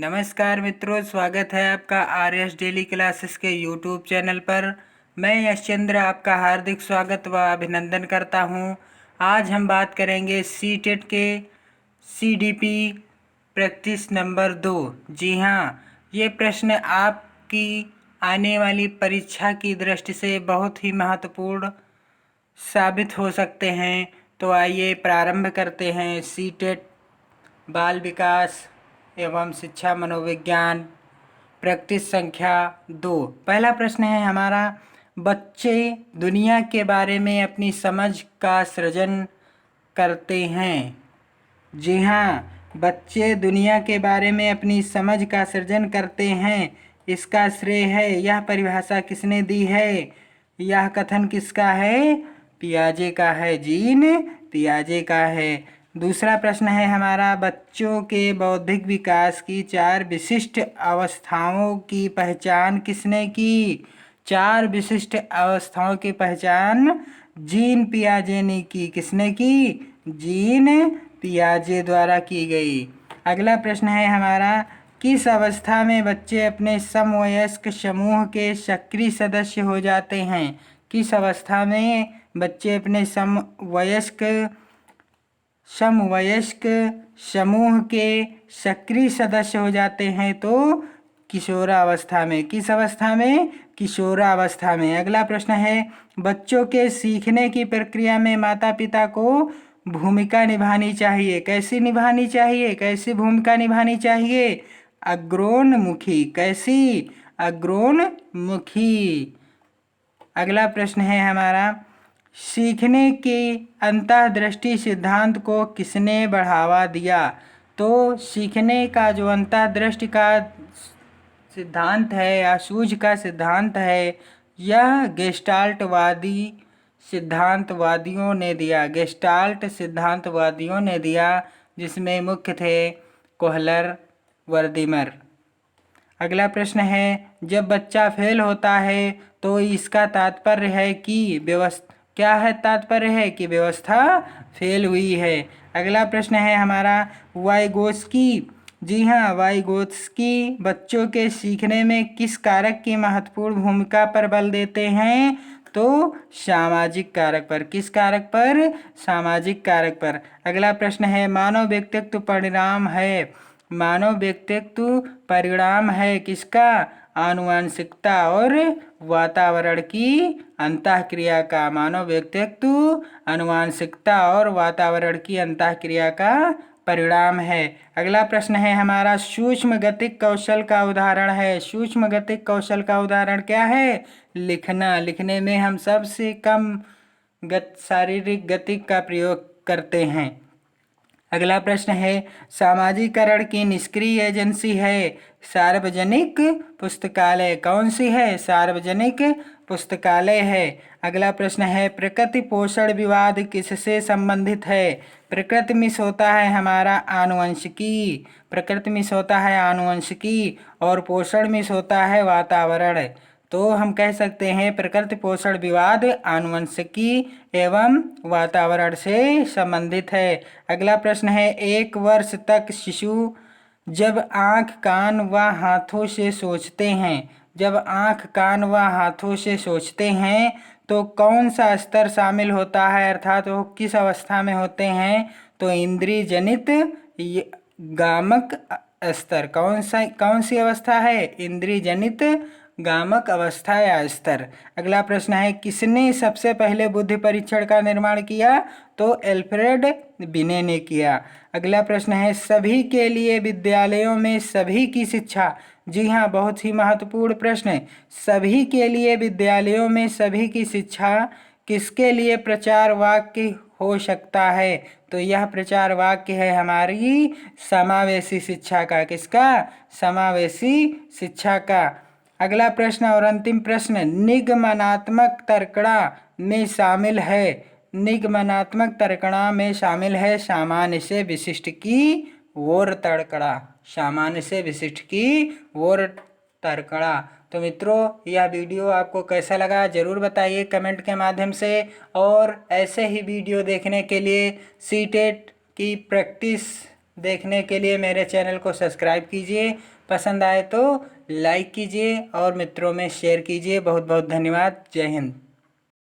नमस्कार मित्रों, स्वागत है आपका आर.एस. डेली क्लासेस के यूट्यूब चैनल पर। मैं यशचंद्र आपका हार्दिक स्वागत व अभिनंदन करता हूं। आज हम बात करेंगे सीटेट के सीडीपी प्रैक्टिस नंबर 2। जी हाँ, ये प्रश्न आपकी आने वाली परीक्षा की दृष्टि से बहुत ही महत्वपूर्ण साबित हो सकते हैं। तो आइए प्रारंभ करते हैं। सीटेट बाल विकास एवं शिक्षा मनोविज्ञान प्रैक्टिस संख्या 2। पहला प्रश्न है हमारा, बच्चे दुनिया के बारे में अपनी समझ का सृजन करते हैं। जी हाँ, बच्चे दुनिया के बारे में अपनी समझ का सृजन करते हैं। इसका श्रेय है, यह परिभाषा किसने दी है? यह कथन किसका है? पियाजे का है। जीन पियाजे का है। दूसरा प्रश्न है हमारा, बच्चों के बौद्धिक विकास की 4 विशिष्ट अवस्थाओं की पहचान किसने की? 4 विशिष्ट अवस्थाओं की पहचान जीन पियाजे ने की। किसने की? जीन पियाजे द्वारा की गई। अगला प्रश्न है हमारा, किस अवस्था में बच्चे अपने समवयस्क समूह के सक्रिय सदस्य हो जाते हैं? किस अवस्था में बच्चे अपने समवयस्क समूह के सक्रिय सदस्य हो जाते हैं? तो किशोरावस्था में। किस अवस्था में? किशोरावस्था में। अगला प्रश्न है, बच्चों के सीखने की प्रक्रिया में माता पिता को भूमिका निभानी चाहिए। कैसी निभानी चाहिए? कैसी भूमिका निभानी चाहिए? अग्रोन्मुखी। कैसी? अग्रोन्मुखी। अगला प्रश्न है हमारा, सीखने के अंतःदृष्टि सिद्धांत को किसने बढ़ावा दिया? तो सीखने का जो अंतःदृष्टि का सिद्धांत है या सूझ का सिद्धांत है, यह गेस्टाल्टवादी सिद्धांतवादियों ने दिया। गेस्टाल्ट सिद्धांतवादियों ने दिया, जिसमें मुख्य थे कोहलर, वर्दीमर। अगला प्रश्न है, जब बच्चा फेल होता है तो इसका तात्पर्य है कि क्या है? तात्पर्य है कि व्यवस्था फेल हुई है। अगला प्रश्न है हमारा, वाइगोत्स्की। जी हाँ, वाइगोत्स्की बच्चों के सीखने में किस कारक की महत्वपूर्ण भूमिका पर बल देते हैं? तो सामाजिक कारक पर। किस कारक पर? सामाजिक कारक पर। अगला प्रश्न है, मानव व्यक्तित्व परिणाम है। मानव व्यक्तित्व परिणाम है किसका? आनुवंशिकता और वातावरण की अंतःक्रिया का। मानव व्यक्तित्व आनुवंशिकता और वातावरण की अंतःक्रिया का परिणाम है। अगला प्रश्न है हमारा, सूक्ष्म गतिक कौशल का उदाहरण है। सूक्ष्म गतिक कौशल का उदाहरण क्या है? लिखना। लिखने में हम सबसे कम शारीरिक गति का प्रयोग करते हैं। अगला प्रश्न है, सामाजिकरण की निष्क्रिय एजेंसी है। सार्वजनिक पुस्तकालय। कौन सी है? सार्वजनिक पुस्तकालय है। अगला प्रश्न है, प्रकृति पोषण विवाद किससे संबंधित है? प्रकृति में होता है हमारा आनुवंशिकी। प्रकृति में होता है आनुवंशिकी और पोषण में होता है वातावरण। तो हम कह सकते हैं प्रकृति पोषण विवाद आनुवंशिकी एवं वातावरण से संबंधित है। अगला प्रश्न है, 1 वर्ष तक शिशु जब आँख कान व हाथों से सोचते हैं, जब आँख कान व हाथों से सोचते हैं तो कौन सा स्तर शामिल होता है, अर्थात वो किस अवस्था में होते हैं? तो इंद्रिय जनित गामक स्तर। कौन सी अवस्था है? इंद्रिय जनित गामक अवस्था या स्तर। अगला प्रश्न है, किसने सबसे पहले बुद्धि परीक्षण का निर्माण किया? तो एल्फ्रेड बिने ने किया। अगला प्रश्न है, सभी के लिए विद्यालयों में सभी की शिक्षा। जी हाँ, बहुत ही महत्वपूर्ण प्रश्न है। सभी के लिए विद्यालयों में सभी की शिक्षा किसके लिए प्रचार वाक्य हो सकता है? तो यह प्रचार वाक्य है हमारी समावेशी शिक्षा का। किसका? समावेशी शिक्षा का। अगला प्रश्न और अंतिम प्रश्न, निगमनात्मक तर्कणा में शामिल है। निगमनात्मक तर्कणा में शामिल है सामान्य से विशिष्ट की ओर तर्कणा। सामान्य से विशिष्ट की ओर तर्कणा। तो मित्रों, यह वीडियो आपको कैसा लगा ज़रूर बताइए कमेंट के माध्यम से। और ऐसे ही वीडियो देखने के लिए सीटेट की प्रैक्टिस देखने के लिए मेरे चैनल को सब्सक्राइब कीजिए, पसंद आए तो लाइक कीजिए और मित्रों में शेयर कीजिए। बहुत बहुत धन्यवाद। जय हिंद।